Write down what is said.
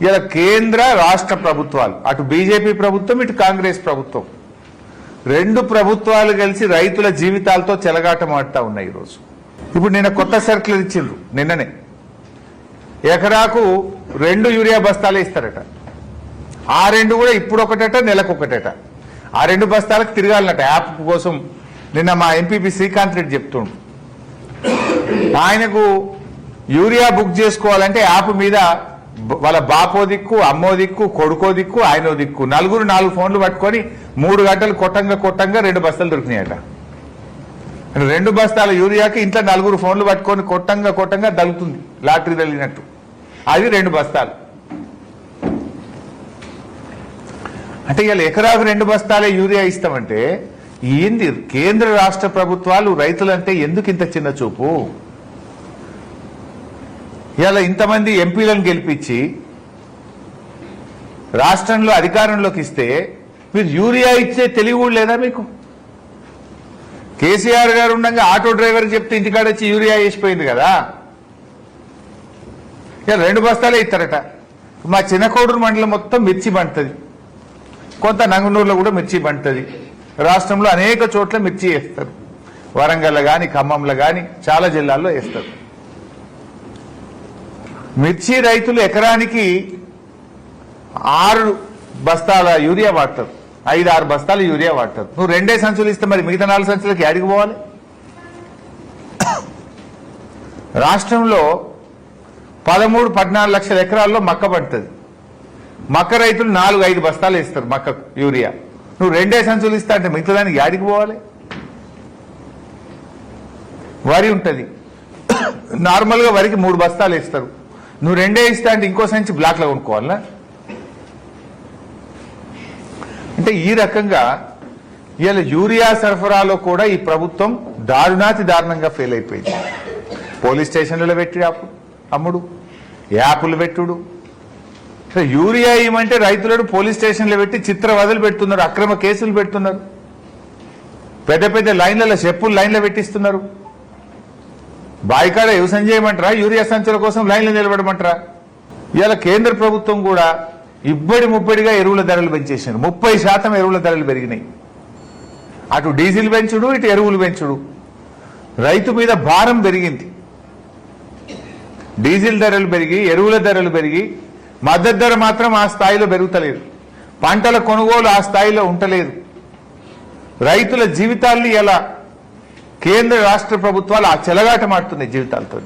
ఇలా కేంద్ర రాష్ట్ర ప్రభుత్వాలు అటు బీజేపీ ప్రభుత్వం ఇటు కాంగ్రెస్ ప్రభుత్వం రెండు ప్రభుత్వాలు కలిసి రైతుల జీవితాలతో చెలగాటమాడుతా ఉన్నాయి ఈరోజు. ఇప్పుడు నిన్న కొత్త సర్కులర్ ఇచ్చిండ్రు. నిన్ననే ఎకరాకు 2 యూరియా బస్తాలు ఇస్తారట. ఆ 2 కూడా ఇప్పుడు ఒకటట నెలకొకటట. ఆ 2 బస్తాలకు తిరగాలన్నట యాప్ కోసం. నిన్న మా ఎంపీపీ శ్రీకాంత్ రెడ్డి చెప్తుండు. ఆయనకు యూరియా బుక్ చేసుకోవాలంటే యాప్ మీద వాళ్ళ బాపో దిక్కు, అమ్మో దిక్కు, కొడుకో దిక్కు, ఆయనో దిక్కు, నలుగురు 4 ఫోన్లు పట్టుకొని 3 గంటలు కొట్టంగా 2 బస్తాలు దొరికినాయట. 2 బస్తాల యూరియాకి ఇంట్లో 4 ఫోన్లు పట్టుకొని కొట్టంగా దలుగుతుంది లాటరీ తగిలినట్టు. అది 2 బస్తాలు. అంటే ఇవాళ ఎకరాకు 2 బస్తాలే యూరియా ఇస్తామంటే ఏంది? కేంద్ర రాష్ట్ర ప్రభుత్వాలు రైతులంటే ఎందుకు ఇంత చిన్న చూపు? ఇవాళ ఇంతమంది ఎంపీలను గెలిపించి రాష్ట్రంలో అధికారంలోకి ఇస్తే మీరు యూరియా ఇచ్చే తెలివి కూడా లేదా మీకు? కేసీఆర్ గారు ఉండగా ఆటో డ్రైవర్ చెప్తే ఇంటికాడ వచ్చి యూరియా వేసిపోయింది కదా. ఇక 2 బస్తాలే ఇస్తారట. మా చిన్నకోడూరు మండలం మొత్తం మిర్చి పండుతుంది, కొంత నంగనూరులో కూడా మిర్చి పండుతుంది. రాష్ట్రంలో అనేక చోట్ల మిర్చి వేస్తారు. వరంగల్ కానీ ఖమ్మంలో కానీ చాలా జిల్లాల్లో వేస్తారు. మిర్చి రైతులు ఎకరానికి 6 బస్తాల యూరియా వాడతారు, 5-6 బస్తాల యూరియా వాడతారు. నువ్వు 2 సంచులు ఇస్తే మరి మిగతా 4 సంచులకి యాడికి పోవాలి? రాష్ట్రంలో 13-14 లక్షల ఎకరాల్లో మక్క పడుతుంది. మక్క రైతులు 4-5 బస్తాలు ఇస్తారు మక్క యూరియా. నువ్వు 2 సంచులు ఇస్తా అంటే మిగతా దానికి యాడికి పోవాలి? వరి ఉంటుంది, నార్మల్గా వరికి 3 బస్తాలు ఇస్తారు. నువ్వు 2 ఇస్తా అంటే ఇంకో సంచి బ్లాక్లో కొనుక్కోవాలనా? అంటే ఈ రకంగా ఇవాళ యూరియా సరఫరాలో కూడా ఈ ప్రభుత్వం దారుణాతి దారుణంగా ఫెయిల్ అయిపోయింది. పోలీస్ స్టేషన్లలో పెట్టి అమ్ముడు, యాప్లు పెట్టుడు. యూరియా ఇవ్వమంటే రైతులను పోలీస్ స్టేషన్లో పెట్టి చిత్రవదలు పెడుతున్నారు, అక్రమ కేసులు పెడుతున్నారు, పెద్ద లైన్లలో చెప్పులు లైన్లో పెట్టిస్తున్నారు. బాయికాడ వ్యవసాయం చేయమంటారా? యూరియా సంచుల కోసం లైన్లో నిలబడమంటారా? ఇవాళ కేంద్ర ప్రభుత్వం కూడా ముబ్బడిగా ఎరువుల ధరలు పెంచేసారు. 30% ఎరువుల ధరలు పెరిగినాయి. అటు డీజిల్ పెంచుడు, ఇటు ఎరువులు పెంచుడు. రైతు మీద భారం పెరిగింది. డీజిల్ ధరలు పెరిగి, ఎరువుల ధరలు పెరిగి, మద్దతు ధర మాత్రం ఆ స్థాయిలో పెరుగుతలేదు. పంటల కొనుగోలు ఆ స్థాయిలో ఉండలేదు. రైతుల జీవితాల్ని ఎలా కేంద్ర రాష్ట్ర ప్రభుత్వాలు ఆ చెలగాటమాడుతున్నాయి జీవితాలతో.